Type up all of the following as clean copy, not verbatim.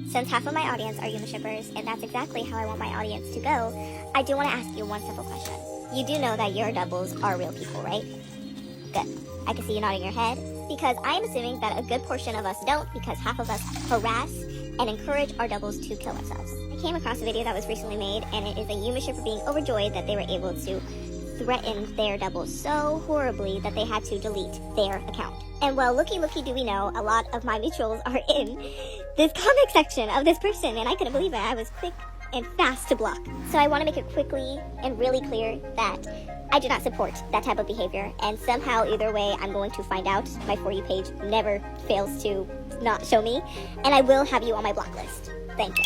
Since half of my audience are Yume shippers, and that's exactly how I want my audience to go, I do want to ask you one simple question. You do know that your doubles are real people, right? Good. I can see you nodding your head, because I am assuming that a good portion of us don't, because half of us harass and encourage our doubles to kill themselves. I came across a video that was recently made, and it is a Yume shipper being overjoyed that they were able to threaten their doubles so horribly that they had to delete their account. And well, looky do we know, a lot of my mutuals are in this comment section of this person, and I couldn't believe it. I was quick and fast to block. So I want to make it quickly and really clear that I do not support that type of behavior, and somehow either way I'm going to find out. My For You page never fails to not show me, and I will have you on my block list. Thank you.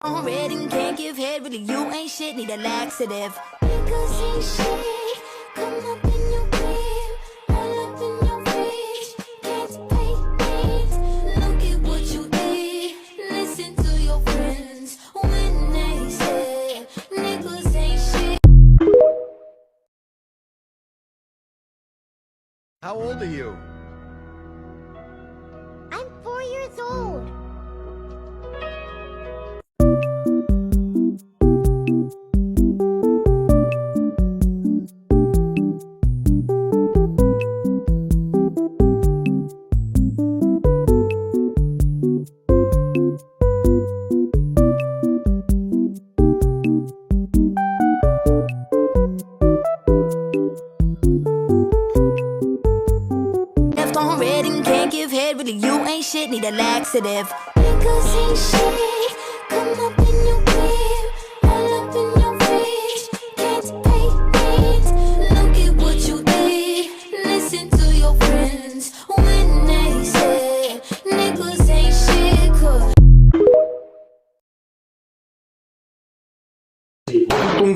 Already can't give head, really you ain't shit, need a laxative. Niggas ain't shit, come up in your crib, all up in your fridge, can't pay rent. Look at what you did, listen to your friends when they say niggas ain't shit. How old are you? I'm 4 years old. Really, you ain't shit, need a laxative. Niggas ain't shit, come up in your crib, all up in your fridge, can't pay rent. Look at what you did, listen to your friends when they say niggas ain't shit, cause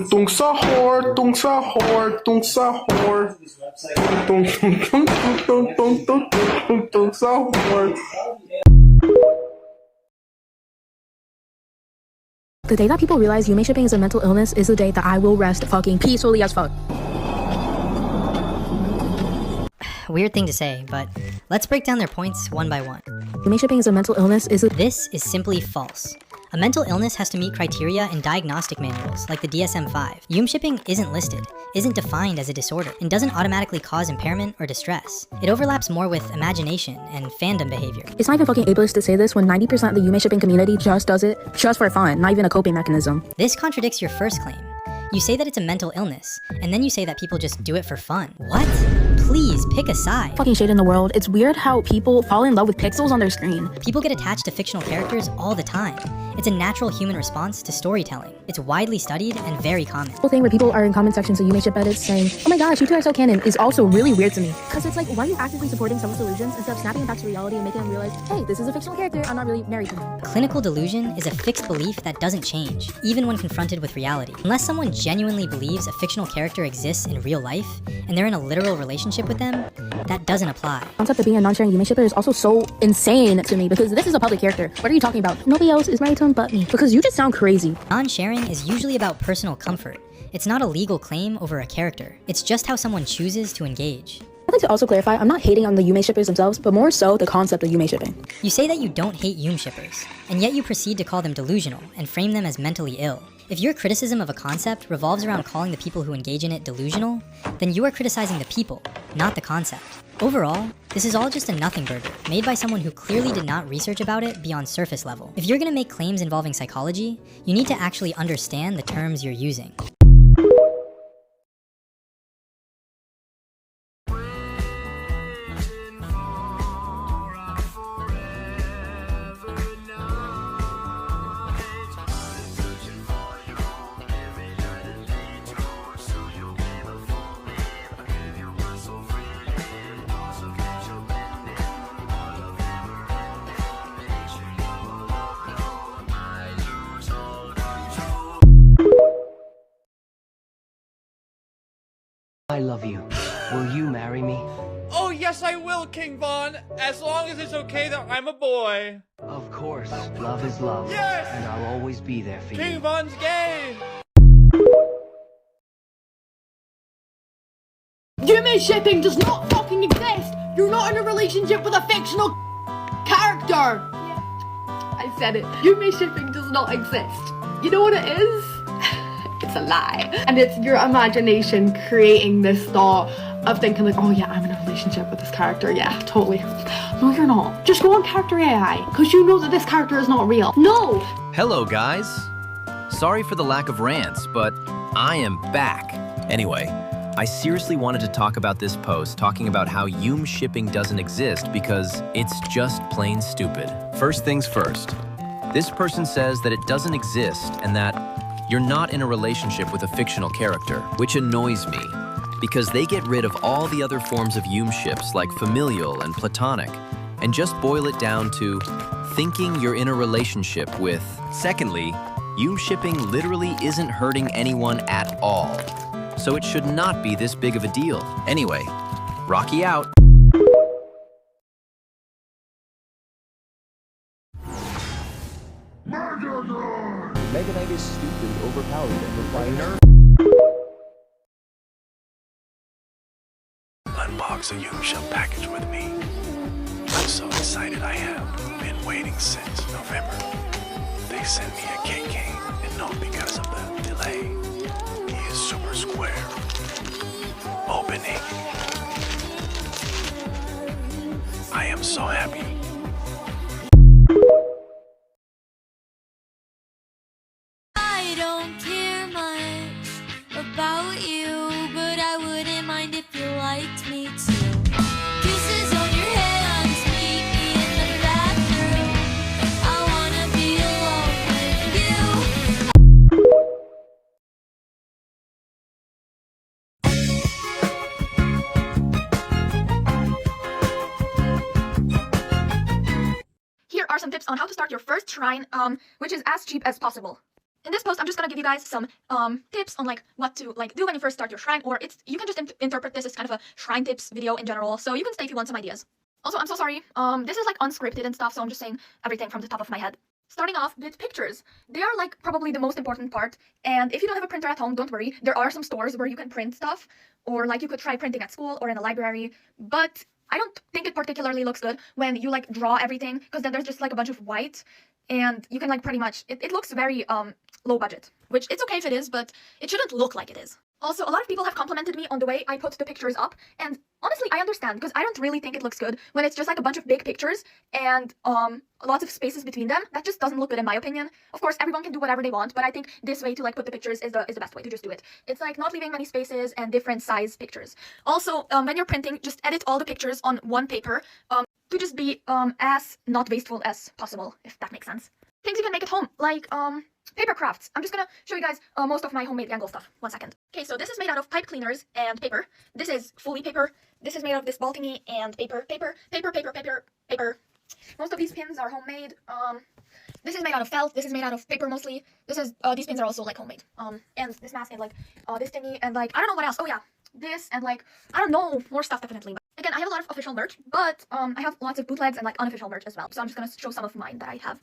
Tung sahur, tung sahur, tung sahur. Tung sahur. The day that people realize Yume shipping is a mental illness is the day that I will rest fucking peacefully as fuck. Weird thing to say, but let's break down their points one by one. Yume shipping is a mental illness is This is simply false. A mental illness has to meet criteria in diagnostic manuals like the DSM-5. Yume shipping isn't listed, isn't defined as a disorder, and doesn't automatically cause impairment or distress. It overlaps more with imagination and fandom behavior. It's not even fucking ableist to say this when 90% of the Yume shipping community just does it just for fun, not even a coping mechanism. This contradicts your first claim. You say that it's a mental illness, and then you say that people just do it for fun. What? Please pick a side. Fucking shit in the world. It's weird how people fall in love with pixels on their screen. People get attached to fictional characters all the time. It's a natural human response to storytelling. It's widely studied and very common. The whole thing where people are in comment sections of Yume ship edits saying, oh my gosh, you two are so canon, is also really weird to me. Because it's like, why are you actively supporting someone's delusions instead of snapping them back to reality and making them realize, hey, this is a fictional character, I'm not really married to them. Clinical delusion is a fixed belief that doesn't change, even when confronted with reality. Unless someone genuinely believes a fictional character exists in real life, and they're in a literal relationship with them, that doesn't apply. The concept of being a non-sharing Yume shipper is also so insane to me because this is a public character. What are you talking about? Nobody else is married to him but me. Because you just sound crazy. Non-sharing is usually about personal comfort. It's not a legal claim over a character. It's just how someone chooses to engage. I'd like to also clarify, I'm not hating on the Yume shippers themselves, but more so the concept of Yume shipping. You say that you don't hate Yume shippers, and yet you proceed to call them delusional and frame them as mentally ill. If your criticism of a concept revolves around calling the people who engage in it delusional, then you are criticizing the people, not the concept. Overall, this is all just a nothing burger, made by someone who clearly did not research about it beyond surface level. If you're gonna make claims involving psychology, you need to actually understand the terms you're using. I love you. Will you marry me? Oh, yes, I will, King Von, as long as it's okay that I'm a boy. Of course, love is love. Yes! And I'll always be there for King you. Von's gay! Yume shipping does not fucking exist! You're not in a relationship with a fictional character! I said it. Yume shipping does not exist. You know what it is? It's a lie. And it's your imagination creating this thought of thinking like, oh yeah, I'm in a relationship with this character. Yeah, totally. No, you're not. Just go on character AI, because you know that this character is not real. No! Hello, guys. Sorry for the lack of rants, but I am back. Anyway, I seriously wanted to talk about this post talking about how Yume shipping doesn't exist because it's just plain stupid. First things first. This person says that it doesn't exist and that you're not in a relationship with a fictional character, which annoys me because they get rid of all the other forms of Yume ships like familial and platonic and just boil it down to thinking you're in a relationship with. Secondly, Yume shipping literally isn't hurting anyone at all, so it should not be this big of a deal. Anyway, Rocky out. Mega Knight is stupid, overpowered, and requires... Unbox a Yume ship package with me. I'm so excited I have been waiting since November. They sent me a KK, and not because of the delay. He is super square. Opening. I am so happy. I don't care much about you, but I wouldn't mind if you liked me too. Kisses on your hands, meet me in the bathroom. I wanna be alone with you. Here are some tips on how to start your first shrine, which is as cheap as possible. In this post, I'm just gonna give you guys some tips on like what to like do when you first start your shrine, or you can just interpret this as kind of a shrine tips video in general. So you can stay if you want some ideas. Also, I'm so sorry. This is like unscripted and stuff, so I'm just saying everything from the top of my head. Starting off with pictures. They are like probably the most important part. And if you don't have a printer at home, don't worry. There are some stores where you can print stuff, or like you could try printing at school or in a library. But I don't think it particularly looks good when you like draw everything, because then there's just like a bunch of white, and you can like pretty much it looks very low budget, which it's okay if it is, but it shouldn't look like it is. Also, a lot of people have complimented me on the way I put the pictures up, and honestly, I understand, because I don't really think it looks good when it's just like a bunch of big pictures and lots of spaces between them. That just doesn't look good in my opinion. Of course, everyone can do whatever they want, but I think this way to like put the pictures is the best way to just do it. It's like not leaving many spaces and different size pictures. Also, when you're printing, just edit all the pictures on one paper to just be as not wasteful as possible, if that makes sense. Things you can make at home, like paper crafts. I'm just gonna show you guys most of my homemade Gangle stuff. 1 second. Okay, so this is made out of pipe cleaners and paper. This is fully paper. This is made out of this ball thingy and paper. Most of these pins are homemade. This is made out of felt. This is made out of paper mostly. This is these pins are also like homemade. And this mask and like this thingy and like I don't know what else. Oh yeah, this and like I don't know, more stuff definitely. But again, I have a lot of official merch, but I have lots of bootlegs and like unofficial merch as well. So I'm just gonna show some of mine that I have.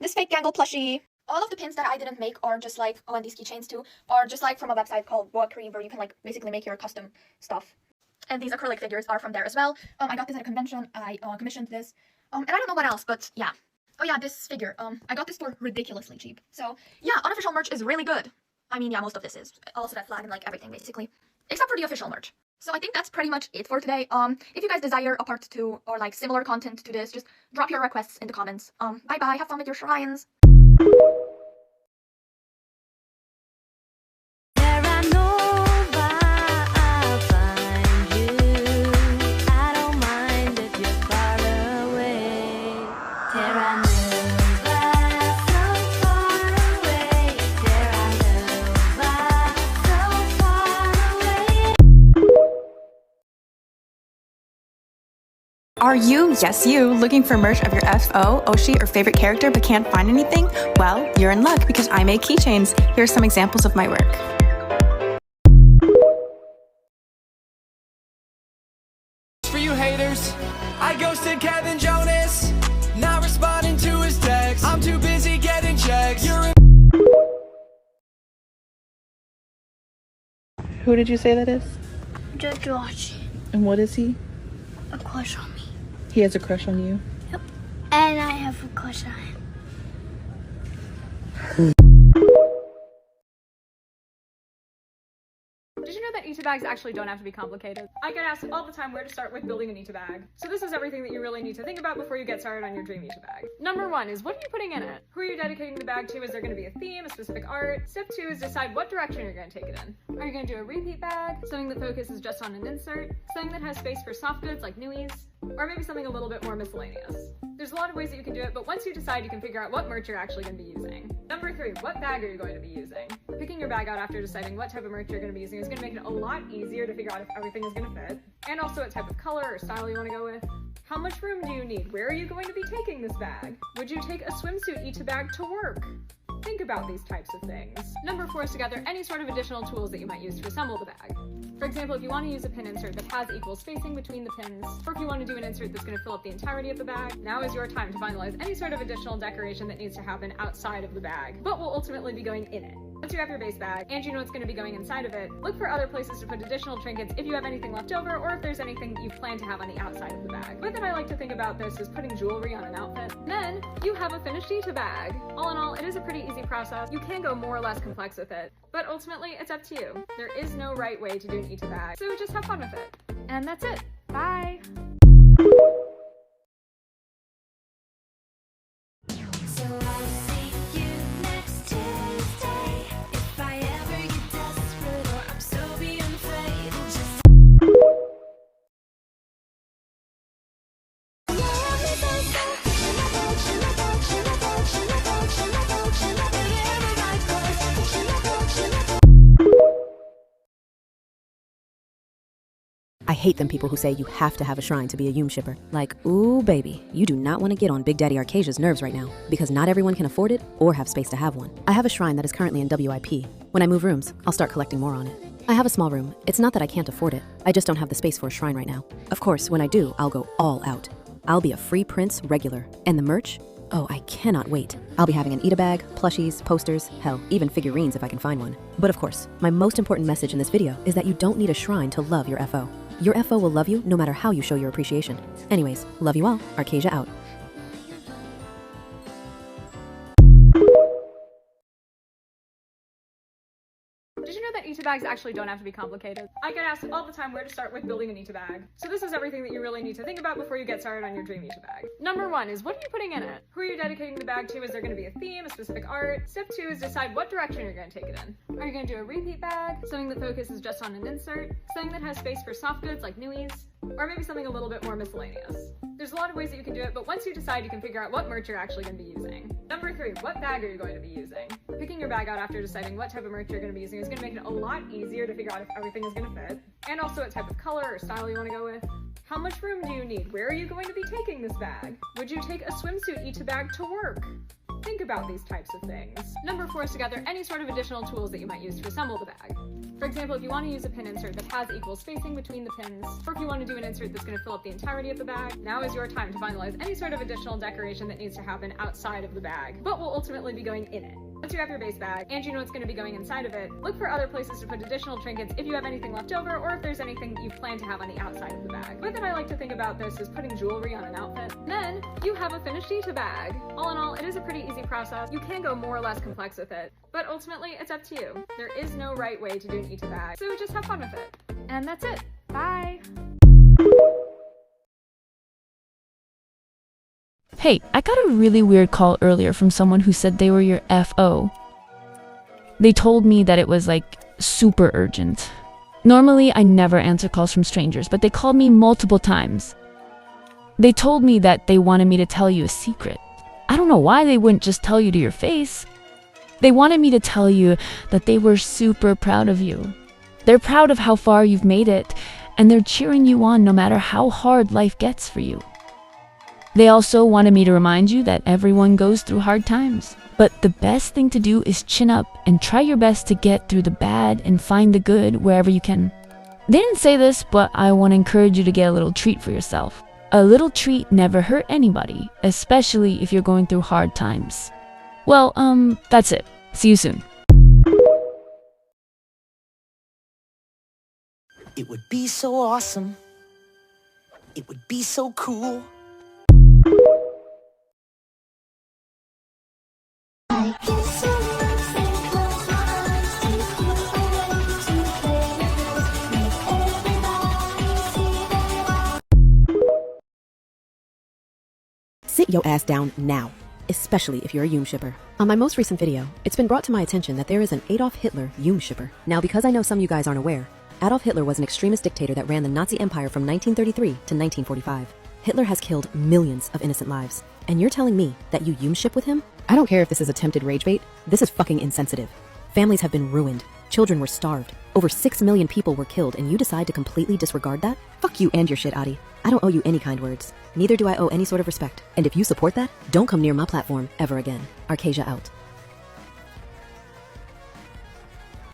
This fake Gangle plushie. All of the pins that I didn't make are just like, oh, and these keychains too, are just like from a website called Boakry, where you can like basically make your custom stuff. And these acrylic figures are from there as well. I got this at a convention. I commissioned this. And I don't know what else, but yeah. Oh yeah, this figure. I got this for ridiculously cheap. So yeah, unofficial merch is really good. I mean, yeah, most of this is. Also that flag and like everything basically, except for the official merch. So I think that's pretty much it for today. If you guys desire a part 2 or like similar content to this, just drop your requests in the comments. Bye bye, have fun with your shrines. Are you, yes you, looking for merch of your FO, Oshi, or favorite character but can't find anything? Well, you're in luck because I make keychains. Here are some examples of my work. For you haters. I ghosted Kevin Jonas, not responding to his text. I'm too busy getting checks. Who did you say that is? Josh. And what is he? A crush on me. He has a crush on you? Yep. And I have a crush on him. Did you know that eat bags actually don't have to be complicated? I get asked all the time where to start with building an eat bag. So this is everything that you really need to think about before you get started on your dream eat bag. Number 1 is, what are you putting in it? Who are you dedicating the bag to? Is there going to be a theme, a specific art? Step 2 is decide what direction you're going to take it in. Are you going to do a repeat bag? Something that focuses just on an insert? Something that has space for soft goods like newies? Or maybe something a little bit more miscellaneous. There's a lot of ways that you can do it, but once you decide, you can figure out what merch you're actually going to be using. Number 3, what bag are you going to be using? Picking your bag out after deciding what type of merch you're going to be using is going to make it a lot easier to figure out if everything is going to fit, and also what type of color or style you want to go with. How much room do you need? Where are you going to be taking this bag? Would you take a swimsuit eat bag to work? Think about these types of things. Number 4 is to gather any sort of additional tools that you might use to assemble the bag. For example, if you want to use a pin insert that has equal spacing between the pins, or if you want to do an insert that's going to fill up the entirety of the bag, now is your time to finalize any sort of additional decoration that needs to happen outside of the bag, but will ultimately be going in it. Once you have your base bag, and you know what's going to be going inside of it, look for other places to put additional trinkets if you have anything left over, or if there's anything that you plan to have on the outside of the bag. The way that I like to think about this is putting jewelry on an outfit. Then, you have a finished eat bag. All in all, it is a pretty easy process. You can go more or less complex with it, but ultimately, it's up to you. There is no right way to do an eat bag, so just have fun with it. And that's it. Bye! I hate them people who say you have to have a shrine to be a Yume shipper. Like, ooh baby, you do not want to get on Big Daddy Arcasia's nerves right now, because not everyone can afford it or have space to have one. I have a shrine that is currently in WIP. When I move rooms, I'll start collecting more on it. I have a small room. It's not that I can't afford it. I just don't have the space for a shrine right now. Of course, when I do, I'll go all out. I'll be a free prince regular. And the merch? Oh, I cannot wait. I'll be having an eat bag, plushies, posters, hell, even figurines if I can find one. But of course, my most important message in this video is that you don't need a shrine to love your FO. Your FO will love you no matter how you show your appreciation. Anyways, love you all. Arcasia out. Did you know that eat bags actually don't have to be complicated? I get asked all the time where to start with building an eat bag. So this is everything that you really need to think about before you get started on your dream eat bag. Number 1 is, what are you putting in it? Who are you dedicating the bag to? Is there going to be a theme, a specific art? Step 2 is decide what direction you're going to take it in. Are you going to do a repeat bag? Something that focuses just on an insert? Something that has space for soft goods like newies? Or maybe something a little bit more miscellaneous. There's a lot of ways that you can do it, but once you decide, you can figure out what merch you're actually going to be using. Number 3, what bag are you going to be using? Picking your bag out after deciding what type of merch you're going to be using is going to make it a lot easier to figure out if everything is going to fit, and also what type of color or style you want to go with. How much room do you need? Where are you going to be taking this bag? Would you take a swimsuit eat bag to work? Think about these types of things. Number 4 is to gather any sort of additional tools that you might use to assemble the bag. For example, if you want to use a pin insert that has equal spacing between the pins, or if you want to do an insert that's going to fill up the entirety of the bag, now is your time to finalize any sort of additional decoration that needs to happen outside of the bag, but will ultimately be going in it. Once you have your base bag, and you know what's going to be going inside of it, look for other places to put additional trinkets if you have anything left over, or if there's anything that you plan to have on the outside of the bag. The way that I like to think about this is putting jewelry on an outfit. Then, you have a finished eat bag. All in all, it is a pretty easy process. You can go more or less complex with it, but ultimately, it's up to you. There is no right way to do an eat bag, so just have fun with it. And that's it. Bye! Hey, I got a really weird call earlier from someone who said they were your FO. They told me that it was like super urgent. Normally, I never answer calls from strangers, but they called me multiple times. They told me that they wanted me to tell you a secret. I don't know why they wouldn't just tell you to your face. They wanted me to tell you that they were super proud of you. They're proud of how far you've made it, and they're cheering you on no matter how hard life gets for you. They also wanted me to remind you that everyone goes through hard times, but the best thing to do is chin up and try your best to get through the bad and find the good wherever you can. They didn't say this, but I want to encourage you to get a little treat for yourself. A little treat never hurt anybody, especially if you're going through hard times. Well, that's it. See you soon. It would be so awesome. It would be so cool. Sit your ass down now, especially if you're a Yume shipper. On my most recent video, it's been brought to my attention that there is an Adolf Hitler Yume shipper. Now, because I know some of you guys aren't aware, Adolf Hitler was an extremist dictator that ran the Nazi Empire from 1933 to 1945. Hitler has killed millions of innocent lives. And you're telling me that you Yume ship with him? I don't care if this is attempted rage bait, this is fucking insensitive. Families have been ruined, children were starved, over 6 million people were killed, and you decide to completely disregard that? Fuck you and your shit, Adi. I don't owe you any kind words. Neither do I owe any sort of respect. And if you support that, don't come near my platform ever again. Arcasia out.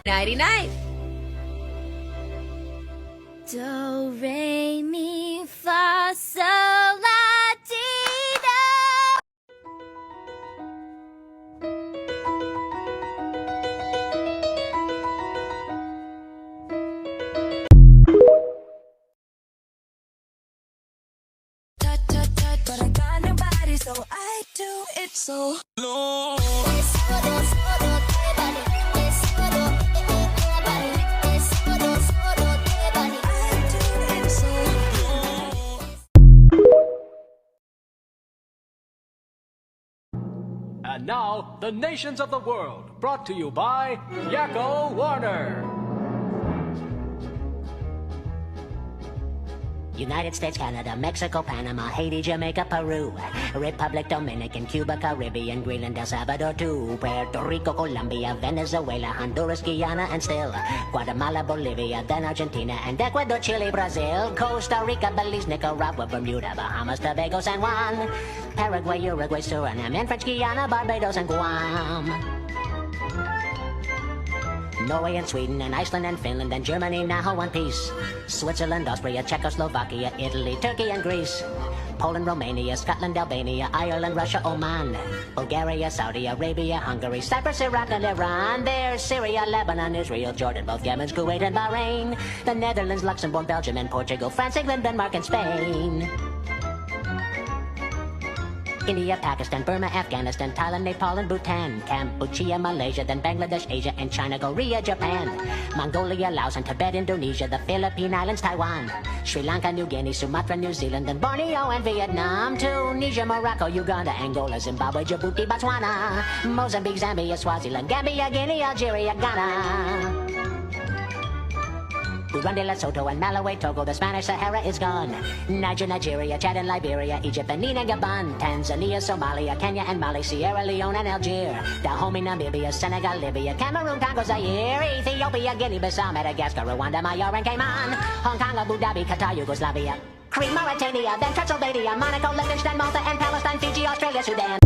Nighty night. Do, re, mi, fa, sol, la, ti, do. But I got nobody, so I do it so low. And now, the nations of the world, brought to you by Yakko Warner. United States, Canada, Mexico, Panama, Haiti, Jamaica, Peru, Republic Dominican, Cuba, Caribbean, Greenland, El Salvador, too, Puerto Rico, Colombia, Venezuela, Honduras, Guyana, and still Guatemala, Bolivia, then Argentina, and Ecuador, Chile, Brazil, Costa Rica, Belize, Nicaragua, Bermuda, Bahamas, Tobago, San Juan, Paraguay, Uruguay, Suriname, and French Guiana, Barbados, and Guam. Norway and Sweden and Iceland and Finland and Germany now one piece. Switzerland, Austria, Czechoslovakia, Italy, Turkey and Greece. Poland, Romania, Scotland, Albania, Ireland, Russia, Oman. Bulgaria, Saudi Arabia, Hungary, Cyprus, Iraq and Iran. There's Syria, Lebanon, Israel, Jordan, both Yemen, Kuwait and Bahrain. The Netherlands, Luxembourg, Belgium and Portugal, France, England, Denmark and Spain. India, Pakistan, Burma, Afghanistan, Thailand, Nepal, and Bhutan, Cambodia, Malaysia, then Bangladesh, Asia, and China, Korea, Japan, Mongolia, Laos, and Tibet, Indonesia, the Philippine Islands, Taiwan, Sri Lanka, New Guinea, Sumatra, New Zealand, then Borneo and Vietnam, Tunisia, Morocco, Uganda, Angola, Zimbabwe, Djibouti, Botswana, Mozambique, Zambia, Swaziland, Gambia, Guinea, Algeria, Ghana. Burundi, Lesotho, and Malawi, Togo, the Spanish Sahara is gone. Niger, Nigeria, Chad and Liberia, Egypt, Benin and Gabon, Tanzania, Somalia, Kenya and Mali, Sierra Leone and Algeria, Dahomey, Namibia, Senegal, Libya, Cameroon, Congo, Zaire, Ethiopia, Guinea-Bissau, Madagascar, Rwanda, Mayor and Cayman, Hong Kong, Abu Dhabi, Qatar, Yugoslavia, Crete, Mauritania, then Transylvania, Monaco, Liechtenstein, Malta, and Palestine, Fiji, Australia, Sudan.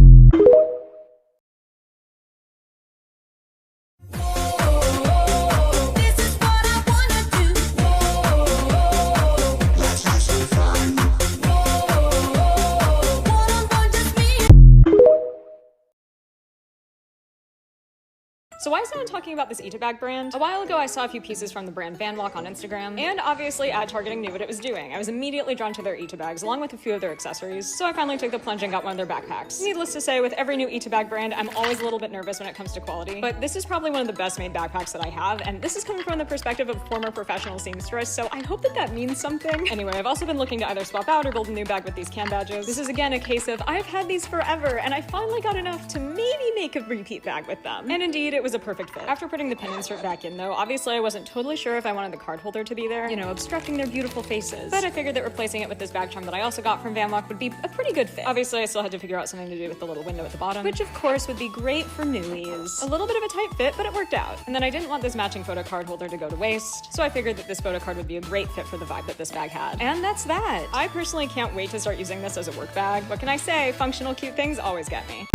So why is no one talking about this Eatabag brand? A while ago I saw a few pieces from the brand Vanwalk on Instagram, and obviously ad targeting knew what it was doing. I was immediately drawn to their Eatabags along with a few of their accessories, so I finally took the plunge and got one of their backpacks. Needless to say, with every new Eatabag brand, I'm always a little bit nervous when it comes to quality, but this is probably one of the best made backpacks that I have, and this is coming from the perspective of a former professional seamstress, so I hope that that means something. Anyway, I've also been looking to either swap out or build a new bag with these cam badges. This is again a case of I've had these forever, and I finally got enough to maybe make a repeat bag with them. And indeed, it was a perfect fit. After putting the pin insert back in though, obviously I wasn't totally sure if I wanted the card holder to be there, you know, obstructing their beautiful faces. But I figured that replacing it with this bag charm that I also got from Vanwalk would be a pretty good fit. Obviously I still had to figure out something to do with the little window at the bottom, which of course would be great for newies. A little bit of a tight fit, but it worked out. And then I didn't want this matching photo card holder to go to waste, so I figured that this photo card would be a great fit for the vibe that this bag had. And that's that. I personally can't wait to start using this as a work bag. What can I say? Functional, cute things always get me.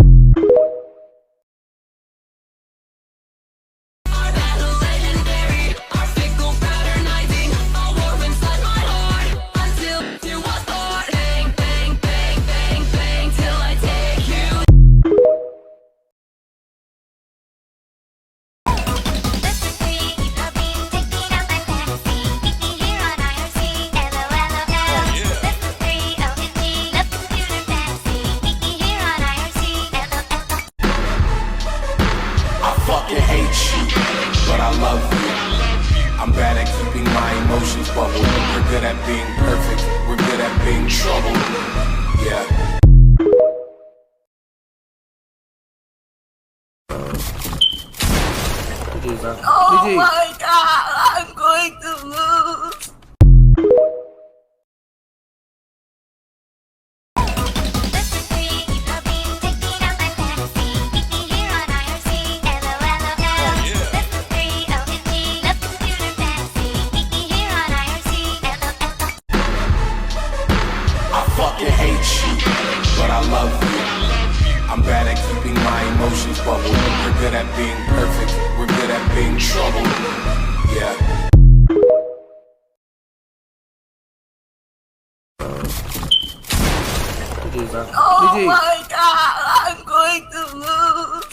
good at being perfect. We're good at being trouble. Yeah. Oh my god, I'm going to lose. I fucking hate you, but I love you. I'm bad at keeping my emotions bubbled. We're good at being perfect. We're good at being trouble. Yeah. Oh my god, I'm going to lose.